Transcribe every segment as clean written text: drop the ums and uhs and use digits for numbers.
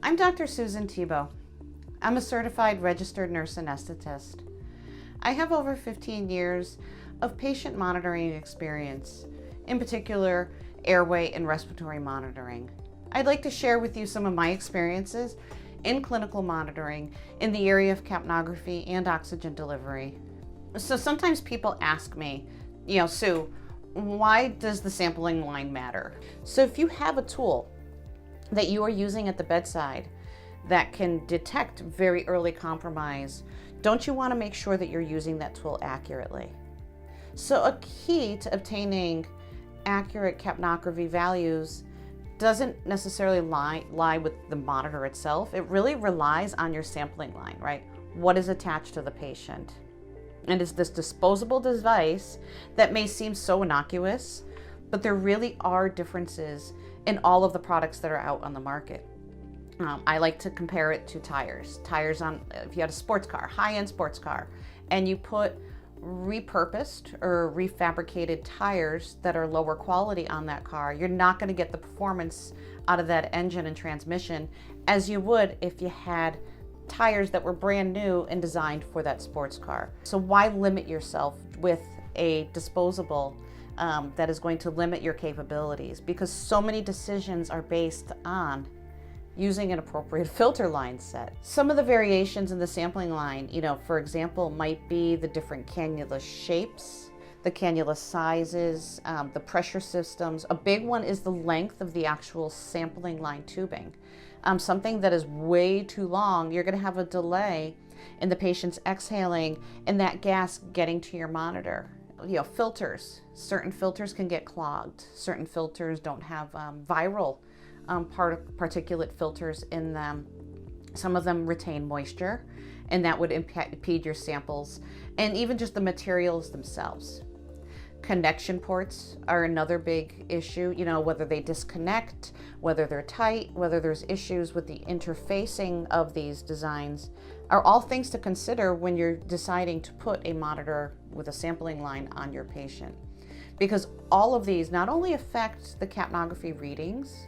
I'm Dr. Susan Thibeault. I'm a certified registered nurse anesthetist. I have over 15 years of patient monitoring experience, in particular airway and respiratory monitoring. I'd like to share with you some of my experiences in clinical monitoring in the area of capnography and oxygen delivery. So sometimes people ask me, Sue, why does the sampling line matter? So if you have a tool that you are using at the bedside that can detect very early compromise, don't you want to make sure that you're using that tool accurately? So a key to obtaining accurate capnography values doesn't necessarily lie with the monitor itself. It really relies on your sampling line, right? What is attached to the patient? And it's this disposable device that may seem so innocuous, but there really are differences in all of the products that are out on the market. I like to compare it to tires. Tires on, if you had a sports car, high-end sports car, and you put repurposed or refabricated tires that are lower quality on that car, you're not going to get the performance out of that engine and transmission as you would if you had tires that were brand new and designed for that sports car. So why limit yourself with a disposable that is going to limit your capabilities? Because so many decisions are based on using an appropriate filter line set. Some of the variations in the sampling line, for example, might be the different cannula shapes, the cannula sizes, the pressure systems. A big one is the length of the actual sampling line tubing. Something that is way too long, you're going to have a delay in the patient's exhaling and that gas getting to your monitor. Filters. Certain filters can get clogged. Certain filters don't have viral particulate filters in them. Some of them retain moisture, and that would impede your samples, and even just the materials themselves. Connection ports are another big issue, whether they disconnect, whether they're tight, whether there's issues with the interfacing of these designs, are all things to consider when you're deciding to put a monitor with a sampling line on your patient. Because all of these not only affect the capnography readings,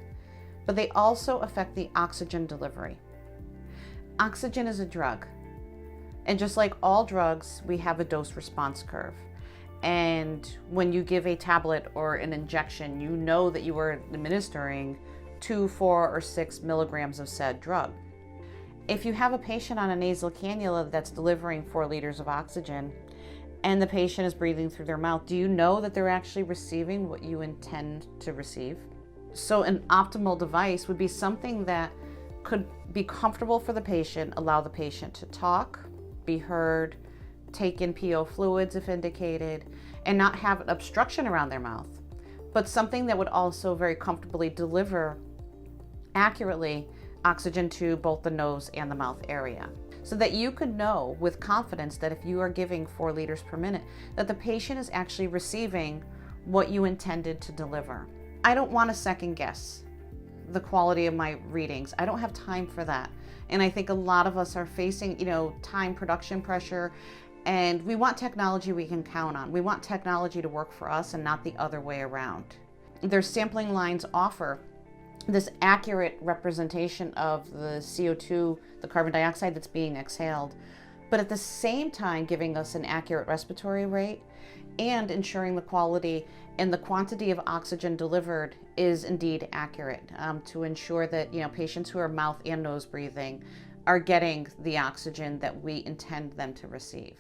but they also affect the oxygen delivery. Oxygen is a drug, and just like all drugs, we have a dose response curve. And when you give a tablet or an injection, you know that you are administering 2, 4, or 6 milligrams of said drug. If you have a patient on a nasal cannula that's delivering 4 liters of oxygen, and the patient is breathing through their mouth, do you know that they're actually receiving what you intend to receive? So an optimal device would be something that could be comfortable for the patient, allow the patient to talk, be heard, take in PO fluids if indicated, and not have an obstruction around their mouth, but something that would also very comfortably deliver accurately oxygen to both the nose and the mouth area, so that you could know with confidence that if you are giving 4 liters per minute, that the patient is actually receiving what you intended to deliver. I don't want to second guess the quality of my readings. I don't have time for that. And I think a lot of us are facing, time production pressure, and we want technology we can count on. We want technology to work for us and not the other way around. Their sampling lines offer this accurate representation of the CO2, the carbon dioxide that's being exhaled, but at the same time giving us an accurate respiratory rate and ensuring the quality and the quantity of oxygen delivered is indeed accurate, to ensure that patients who are mouth and nose breathing are getting the oxygen that we intend them to receive.